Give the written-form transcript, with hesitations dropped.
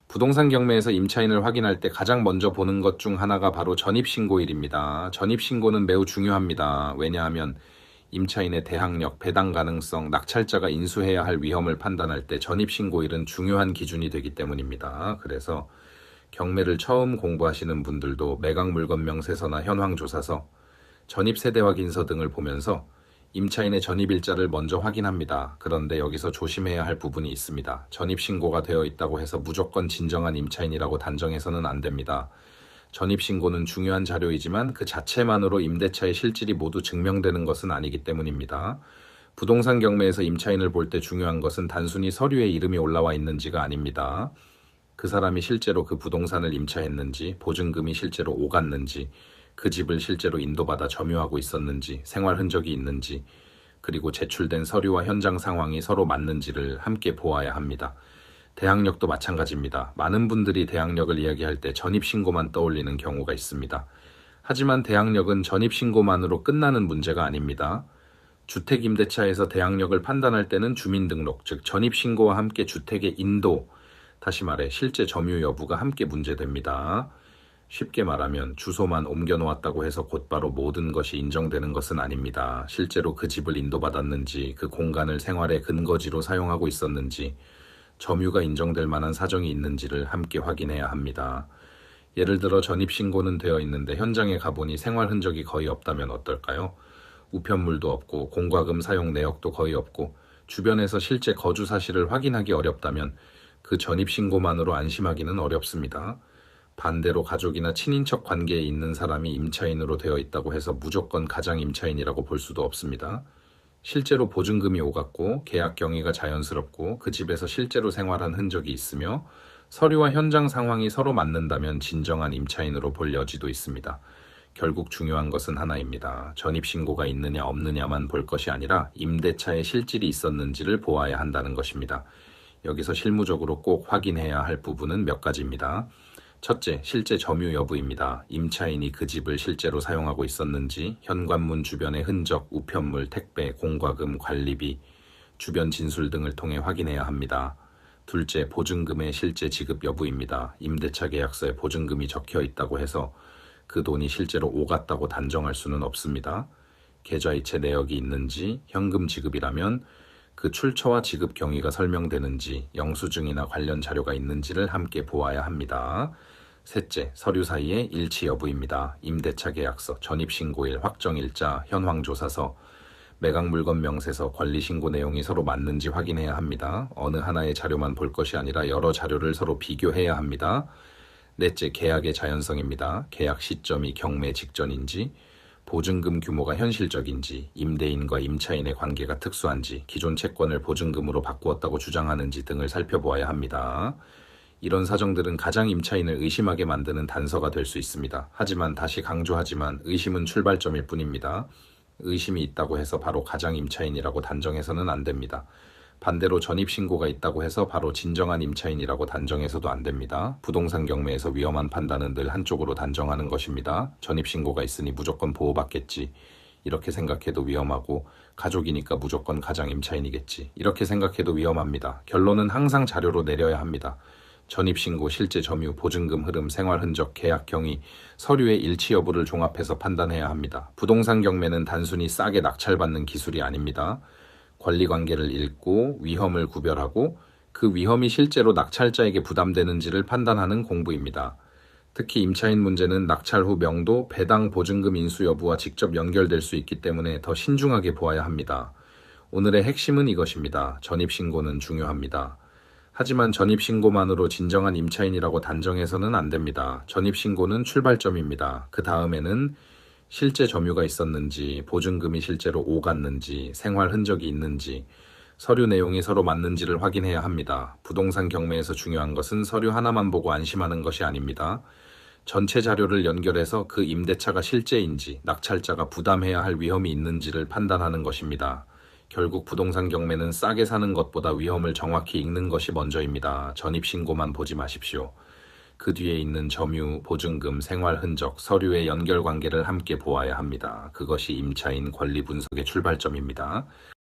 부동산 경매에서 임차인을 확인할 때 가장 먼저 보는 것 중 하나가 바로 전입신고일입니다. 전입신고는 매우 중요합니다. 왜냐하면 임차인의 대항력, 배당 가능성, 낙찰자가 인수해야 할 위험을 판단할 때 전입신고일은 중요한 기준이 되기 때문입니다. 그래서 경매를 처음 공부하시는 분들도 매각물건명세서나 현황조사서, 전입세대확인서 등을 보면서 임차인의 전입일자를 먼저 확인합니다. 그런데 여기서 조심해야 할 부분이 있습니다. 전입신고가 되어 있다고 해서 무조건 진정한 임차인이라고 단정해서는 안 됩니다. 전입신고는 중요한 자료이지만 그 자체만으로 임대차의 실질이 모두 증명되는 것은 아니기 때문입니다. 부동산 경매에서 임차인을 볼 때 중요한 것은 단순히 서류에 이름이 올라와 있는지가 아닙니다. 그 사람이 실제로 그 부동산을 임차했는지, 보증금이 실제로 오갔는지, 그 집을 실제로 인도받아 점유하고 있었는지, 생활 흔적이 있는지, 그리고 제출된 서류와 현장 상황이 서로 맞는지를 함께 보아야 합니다. 대항력도 마찬가지입니다. 많은 분들이 대항력을 이야기할 때 전입신고만 떠올리는 경우가 있습니다. 하지만 대항력은 전입신고만으로 끝나는 문제가 아닙니다. 주택임대차에서 대항력을 판단할 때는 주민등록, 즉 전입신고와 함께 주택의 인도, 다시 말해 실제 점유 여부가 함께 문제됩니다. 쉽게 말하면 주소만 옮겨놓았다고 해서 곧바로 모든 것이 인정되는 것은 아닙니다. 실제로 그 집을 인도받았는지, 그 공간을 생활의 근거지로 사용하고 있었는지, 점유가 인정될 만한 사정이 있는지를 함께 확인해야 합니다. 예를 들어 전입신고는 되어 있는데 현장에 가보니 생활 흔적이 거의 없다면 어떨까요? 우편물도 없고 공과금 사용 내역도 거의 없고 주변에서 실제 거주 사실을 확인하기 어렵다면 그 전입신고만으로 안심하기는 어렵습니다. 반대로 가족이나 친인척 관계에 있는 사람이 임차인으로 되어 있다고 해서 무조건 가장 임차인이라고 볼 수도 없습니다. 실제로 보증금이 오갔고 계약 경위가 자연스럽고 그 집에서 실제로 생활한 흔적이 있으며 서류와 현장 상황이 서로 맞는다면 진정한 임차인으로 볼 여지도 있습니다. 결국 중요한 것은 하나입니다. 전입신고가 있느냐 없느냐만 볼 것이 아니라 임대차의 실질이 있었는지를 보아야 한다는 것입니다. 여기서 실무적으로 꼭 확인해야 할 부분은 몇 가지입니다. 첫째, 실제 점유 여부입니다. 임차인이 그 집을 실제로 사용하고 있었는지, 현관문 주변의 흔적, 우편물, 택배, 공과금, 관리비, 주변 진술 등을 통해 확인해야 합니다. 둘째, 보증금의 실제 지급 여부입니다. 임대차 계약서에 보증금이 적혀 있다고 해서 그 돈이 실제로 오갔다고 단정할 수는 없습니다. 계좌이체 내역이 있는지, 현금 지급이라면 그 출처와 지급 경위가 설명되는지, 영수증이나 관련 자료가 있는지를 함께 보아야 합니다. 셋째, 서류 사이의 일치 여부입니다. 임대차 계약서, 전입신고일, 확정일자, 현황조사서, 매각물건명세서, 관리신고 내용이 서로 맞는지 확인해야 합니다. 어느 하나의 자료만 볼 것이 아니라 여러 자료를 서로 비교해야 합니다. 넷째, 계약의 자연성입니다. 계약 시점이 경매 직전인지, 보증금 규모가 현실적인지, 임대인과 임차인의 관계가 특수한지, 기존 채권을 보증금으로 바꾸었다고 주장하는지 등을 살펴보아야 합니다. 이런 사정들은 가장 임차인을 의심하게 만드는 단서가 될 수 있습니다. 하지만 다시 강조하지만 의심은 출발점일 뿐입니다. 의심이 있다고 해서 바로 가장 임차인이라고 단정해서는 안 됩니다. 반대로 전입신고가 있다고 해서 바로 진정한 임차인이라고 단정해서도 안 됩니다. 부동산 경매에서 위험한 판단은 늘 한쪽으로 단정하는 것입니다. 전입신고가 있으니 무조건 보호받겠지. 이렇게 생각해도 위험하고 가족이니까 무조건 가장 임차인이겠지. 이렇게 생각해도 위험합니다. 결론은 항상 자료로 내려야 합니다. 전입신고, 실제 점유, 보증금 흐름, 생활 흔적, 계약 경위, 서류의 일치 여부를 종합해서 판단해야 합니다. 부동산 경매는 단순히 싸게 낙찰받는 기술이 아닙니다. 권리관계를 읽고 위험을 구별하고 그 위험이 실제로 낙찰자에게 부담되는지를 판단하는 공부입니다. 특히 임차인 문제는 낙찰 후 명도, 배당, 보증금 인수 여부와 직접 연결될 수 있기 때문에 더 신중하게 보아야 합니다. 오늘의 핵심은 이것입니다. 전입신고는 중요합니다. 하지만 전입신고만으로 진정한 임차인이라고 단정해서는 안 됩니다. 전입신고는 출발점입니다. 그 다음에는 실제 점유가 있었는지, 보증금이 실제로 오갔는지, 생활 흔적이 있는지, 서류 내용이 서로 맞는지를 확인해야 합니다. 부동산 경매에서 중요한 것은 서류 하나만 보고 안심하는 것이 아닙니다. 전체 자료를 연결해서 그 임대차가 실제인지, 낙찰자가 부담해야 할 위험이 있는지를 판단하는 것입니다. 결국 부동산 경매는 싸게 사는 것보다 위험을 정확히 읽는 것이 먼저입니다. 전입신고만 보지 마십시오. 그 뒤에 있는 점유, 보증금, 생활 흔적, 서류의 연결관계를 함께 보아야 합니다. 그것이 임차인 권리 분석의 출발점입니다.